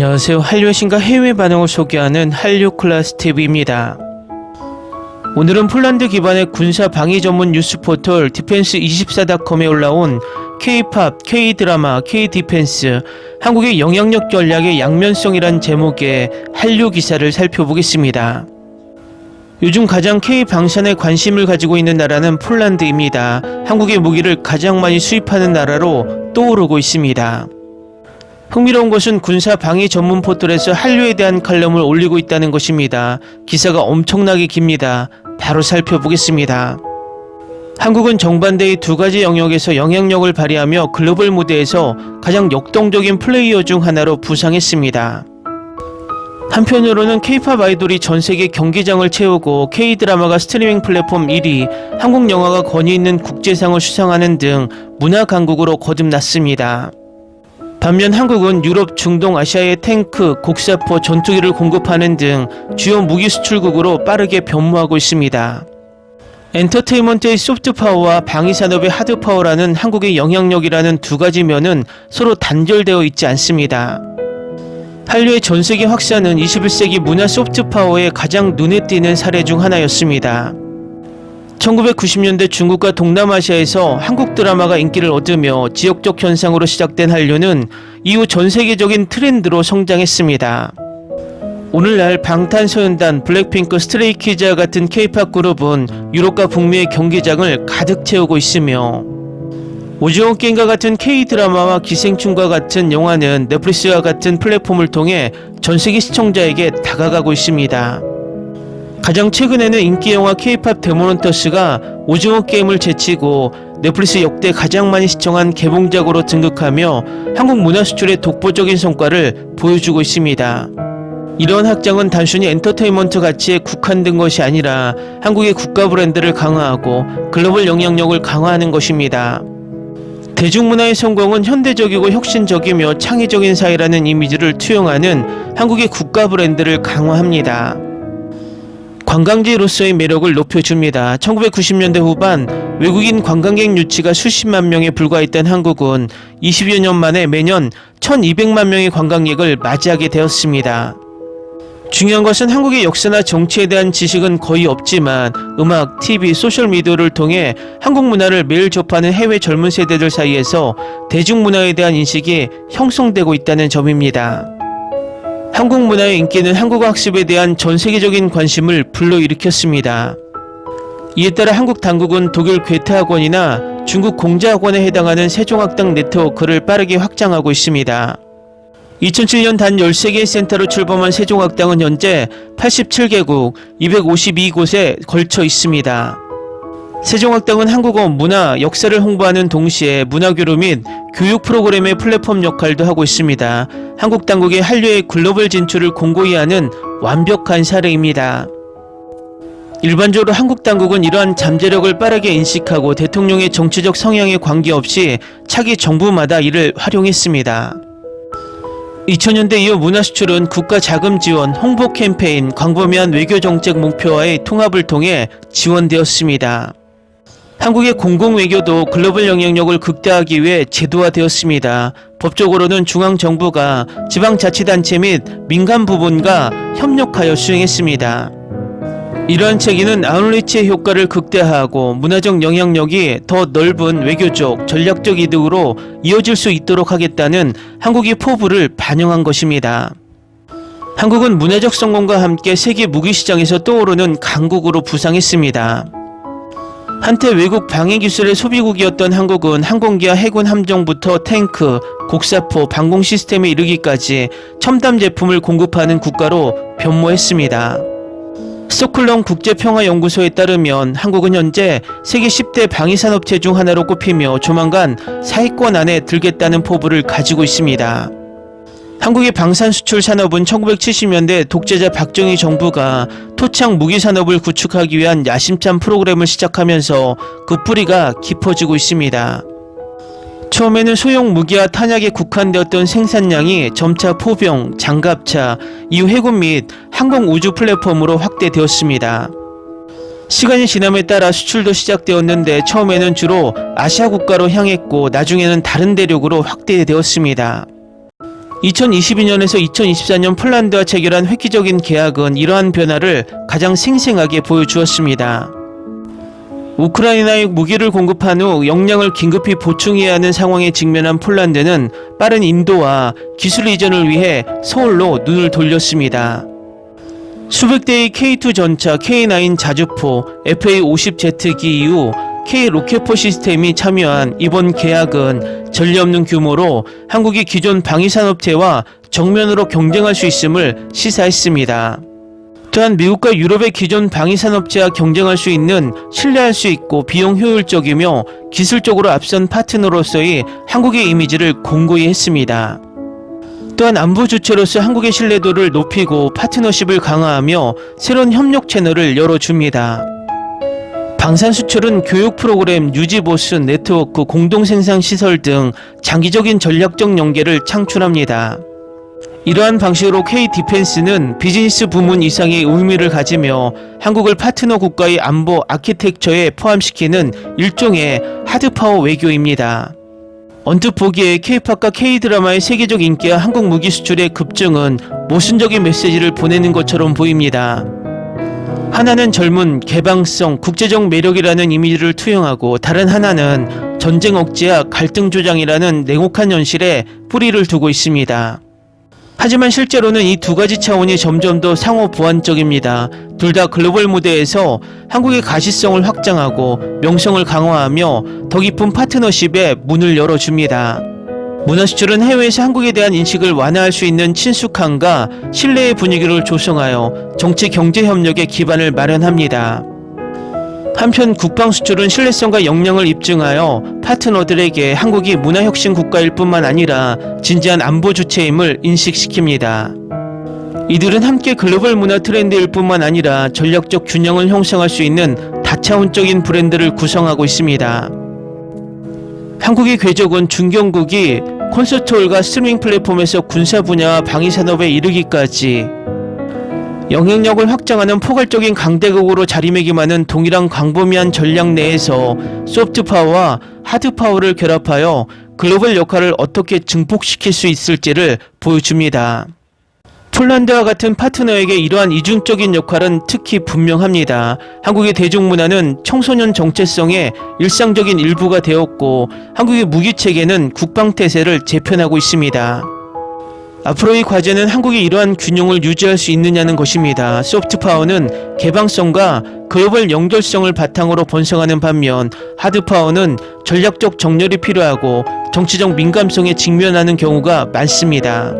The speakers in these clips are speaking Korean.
안녕하세요. 한류의 신과 해외 반응을 소개하는 한류클래스TV입니다. 오늘은 폴란드 기반의 군사 방위 전문 뉴스 포털 디펜스24.com에 올라온 K-팝, K-드라마, K-디펜스, 한국의 영향력 전략의 양면성이란 제목의 한류 기사를 살펴보겠습니다. 요즘 가장 K-방산에 관심을 가지고 있는 나라는 폴란드입니다. 한국의 무기를 가장 많이 수입하는 나라로 떠오르고 있습니다. 흥미로운 것은 군사 방위 전문 포털에서 한류에 대한 칼럼을 올리고 있다는 것입니다. 기사가 엄청나게 깁니다. 바로 살펴보겠습니다. 한국은 정반대의 두 가지 영역에서 영향력을 발휘하며 글로벌 무대에서 가장 역동적인 플레이어 중 하나로 부상했습니다. 한편으로는 K-팝 아이돌이 전세계 경기장을 채우고 K-드라마가 스트리밍 플랫폼 1위, 한국 영화가 권위 있는 국제상을 수상하는 등 문화 강국으로 거듭났습니다. 반면 한국은 유럽, 중동, 아시아의 탱크, 곡사포, 전투기를 공급하는 등 주요 무기 수출국으로 빠르게 변모하고 있습니다. 엔터테인먼트의 소프트파워와 방위산업의 하드파워라는 한국의 영향력이라는 두 가지 면은 서로 단절되어 있지 않습니다. 한류의 전세계 확산은 21세기 문화 소프트파워의 가장 눈에 띄는 사례 중 하나였습니다. 1990년대 중국과 동남아시아에서 한국 드라마가 인기를 얻으며 지역적 현상으로 시작된 한류는 이후 전세계적인 트렌드로 성장했습니다. 오늘날 방탄소년단, 블랙핑크, 스트레이키즈와 같은 K-팝 그룹은 유럽과 북미의 경기장을 가득 채우고 있으며 오징어 게임과 같은 K-드라마와 기생충과 같은 영화는 넷플릭스와 같은 플랫폼을 통해 전세계 시청자에게 다가가고 있습니다. 가장 최근에는 인기 영화 K-팝 데모넌터스가 오징어 게임을 제치고 넷플릭스 역대 가장 많이 시청한 개봉작으로 등극하며 한국 문화 수출의 독보적인 성과를 보여주고 있습니다. 이러한 확장은 단순히 엔터테인먼트 가치에 국한된 것이 아니라 한국의 국가 브랜드를 강화하고 글로벌 영향력을 강화하는 것입니다. 대중문화의 성공은 현대적이고 혁신적이며 창의적인 사회라는 이미지를 투영하는 한국의 국가 브랜드를 강화합니다. 관광지로서의 매력을 높여줍니다. 1990년대 후반 외국인 관광객 유치가 수십만 명에 불과했던 한국은 20여 년 만에 매년 1200만 명의 관광객을 맞이하게 되었습니다. 중요한 것은 한국의 역사나 정치에 대한 지식은 거의 없지만 음악, TV, 소셜미디어를 통해 한국 문화를 매일 접하는 해외 젊은 세대들 사이에서 대중문화에 대한 인식이 형성되고 있다는 점입니다. 한국 문화의 인기는 한국어 학습에 대한 전 세계적인 관심을 불러일으켰습니다. 이에 따라 한국 당국은 독일 괴테학원이나 중국 공자학원에 해당하는 세종학당 네트워크를 빠르게 확장하고 있습니다. 2007년 단 13개의 센터로 출범한 세종학당은 현재 87개국 252곳에 걸쳐 있습니다. 세종학당은 한국어, 문화, 역사를 홍보하는 동시에 문화교류 및 교육 프로그램의 플랫폼 역할도 하고 있습니다. 한국 당국의 한류의 글로벌 진출을 공고히 하는 완벽한 사례입니다. 일반적으로 한국 당국은 이러한 잠재력을 빠르게 인식하고 대통령의 정치적 성향에 관계없이 차기 정부마다 이를 활용했습니다. 2000년대 이후 문화수출은 국가 자금 지원, 홍보 캠페인, 광범위한 외교정책 목표와의 통합을 통해 지원되었습니다. 한국의 공공외교도 글로벌 영향력을 극대화하기 위해 제도화되었습니다. 법적으로는 중앙정부가 지방자치단체 및 민간 부분과 협력하여 수행했습니다. 이러한 체계는 아웃리치의 효과를 극대화하고 문화적 영향력이 더 넓은 외교적, 전략적 이득으로 이어질 수 있도록 하겠다는 한국의 포부를 반영한 것입니다. 한국은 문화적 성공과 함께 세계 무기시장에서 떠오르는 강국으로 부상했습니다. 한때 외국 방위기술의 소비국이었던 한국은 항공기와 해군 함정부터 탱크, 곡사포, 방공 시스템에 이르기까지 첨단 제품을 공급하는 국가로 변모했습니다. 스톡홀름 국제평화연구소에 따르면 한국은 현재 세계 10대 방위산업체 중 하나로 꼽히며 조만간 사위권 안에 들겠다는 포부를 가지고 있습니다. 한국의 방산수출 산업은 1970년대 독재자 박정희 정부가 토착 무기산업을 구축하기 위한 야심찬 프로그램을 시작하면서 그 뿌리가 깊어지고 있습니다. 처음에는 소형 무기와 탄약에 국한되었던 생산량이 점차 포병, 장갑차, 이후 해군 및 항공 우주 플랫폼으로 확대되었습니다. 시간이 지남에 따라 수출도 시작되었는데 처음에는 주로 아시아 국가로 향했고 나중에는 다른 대륙으로 확대되었습니다. 2022년에서 2024년 폴란드와 체결한 획기적인 계약은 이러한 변화를 가장 생생하게 보여주었습니다. 우크라이나에 무기를 공급한 후 역량을 긴급히 보충해야 하는 상황에 직면한 폴란드는 빠른 인도와 기술 이전을 위해 서울로 눈을 돌렸습니다. 수백 대의 K2 전차, K9 자주포, FA-50Z기 이후 K 로켓포 시스템이 참여한 이번 계약은 전례없는 규모로 한국이 기존 방위산업체와 정면으로 경쟁할 수 있음을 시사했습니다. 또한 미국과 유럽의 기존 방위산업체와 경쟁할 수 있는 신뢰할 수 있고 비용 효율적이며 기술적으로 앞선 파트너로서의 한국의 이미지를 공고히 했습니다. 또한 안보 주체로서 한국의 신뢰도를 높이고 파트너십을 강화하며 새로운 협력 채널을 열어줍니다. 방산 수출은 교육 프로그램, 유지 보수, 네트워크, 공동생산 시설 등 장기적인 전략적 연계를 창출합니다. 이러한 방식으로 K-디펜스는 비즈니스 부문 이상의 의미를 가지며 한국을 파트너 국가의 안보 아키텍처에 포함시키는 일종의 하드파워 외교입니다. 언뜻 보기에 K-팝과 K-드라마의 세계적 인기와 한국 무기 수출의 급증은 모순적인 메시지를 보내는 것처럼 보입니다. 하나는 젊은, 개방성, 국제적 매력이라는 이미지를 투영하고 다른 하나는 전쟁 억제와 갈등 조장이라는 냉혹한 현실에 뿌리를 두고 있습니다. 하지만 실제로는 이 두 가지 차원이 점점 더 상호 보완적입니다. 둘 다 글로벌 무대에서 한국의 가시성을 확장하고 명성을 강화하며 더 깊은 파트너십에 문을 열어줍니다. 문화수출은 해외에서 한국에 대한 인식을 완화할 수 있는 친숙함과 신뢰의 분위기를 조성하여 정치 경제 협력의 기반을 마련합니다. 한편 국방수출은 신뢰성과 역량을 입증하여 파트너들에게 한국이 문화혁신 국가일 뿐만 아니라 진지한 안보 주체임을 인식시킵니다. 이들은 함께 글로벌 문화 트렌드일 뿐만 아니라 전략적 균형을 형성할 수 있는 다차원적인 브랜드를 구성하고 있습니다. 한국의 궤적은 중견국이 콘서트홀과 스트리밍 플랫폼에서 군사 분야와 방위산업에 이르기까지 영향력을 확장하는 포괄적인 강대국으로 자리매김하는 동일한 광범위한 전략 내에서 소프트파워와 하드파워를 결합하여 글로벌 역할을 어떻게 증폭시킬 수 있을지를 보여줍니다. 폴란드와 같은 파트너에게 이러한 이중적인 역할은 특히 분명합니다. 한국의 대중문화는 청소년 정체성의 일상적인 일부가 되었고 한국의 무기체계는 국방태세를 재편하고 있습니다. 앞으로의 과제는 한국이 이러한 균형을 유지할 수 있느냐는 것입니다. 소프트파워는 개방성과 글로벌 연결성을 바탕으로 번성하는 반면 하드파워는 전략적 정렬이 필요하고 정치적 민감성에 직면하는 경우가 많습니다.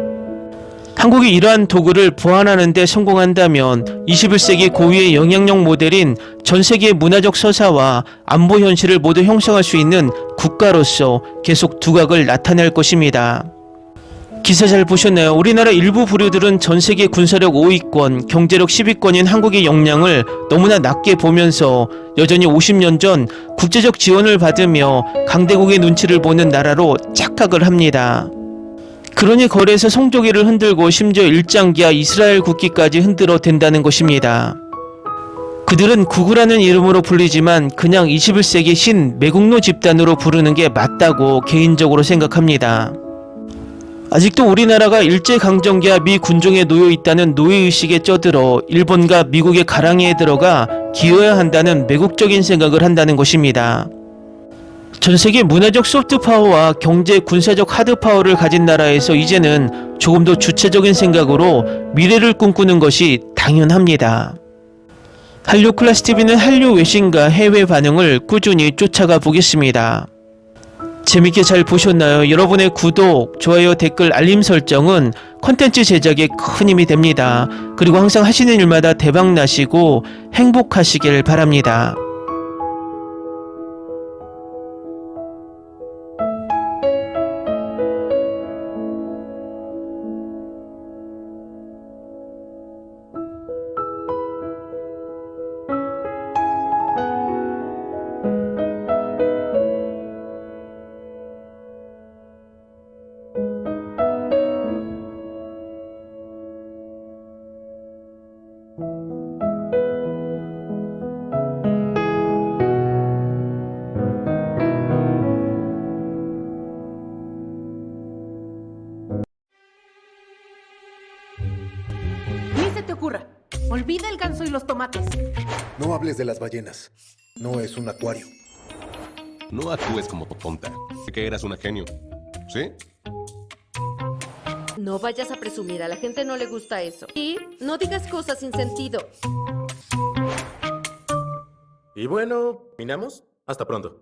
한국이 이러한 도구를 보완하는 데 성공한다면 21세기 고유의 영향력 모델인 전세계의 문화적 서사와 안보 현실을 모두 형성할 수 있는 국가로서 계속 두각을 나타낼 것입니다. 기사 잘 보셨나요? 우리나라 일부 부류들은 전세계 군사력 5위권, 경제력 10위권인 한국의 역량을 너무나 낮게 보면서 여전히 50년 전 국제적 지원을 받으며 강대국의 눈치를 보는 나라로 착각을 합니다. 그러니 거리에서 성조기를 흔들고 심지어 일장기와 이스라엘 국기까지 흔들어 댄다는 것입니다. 그들은 구구라는 이름으로 불리지만 그냥 21세기 신 매국노 집단으로 부르는 게 맞다고 개인적으로 생각합니다. 아직도 우리나라가 일제강점기와 미 군종에 놓여 있다는 노예의식에 쩌들어 일본과 미국의 가랑이에 들어가 기어야 한다는 매국적인 생각을 한다는 것입니다. 전세계 문화적 소프트파워와 경제 군사적 하드파워를 가진 나라에서 이제는 조금 더 주체적인 생각으로 미래를 꿈꾸는 것이 당연합니다. 한류클래스TV는 한류 외신과 해외 반응을 꾸준히 쫓아가 보겠습니다. 재밌게 잘 보셨나요? 여러분의 구독, 좋아요, 댓글, 알림 설정은 콘텐츠 제작에 큰 힘이 됩니다. 그리고 항상 하시는 일마다 대박 나시고 행복하시길 바랍니다. Olvida el ganso y los tomates. No hables de las ballenas. No es un acuario. No actúes como tonta. Que eras una genio. ¿Sí? No vayas a presumir, a la gente no le gusta eso. Y no digas cosas sin sentido. Y bueno, ¿minamos? Hasta pronto.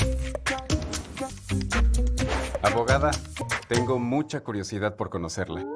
Abogada, tengo mucha curiosidad por conocerla.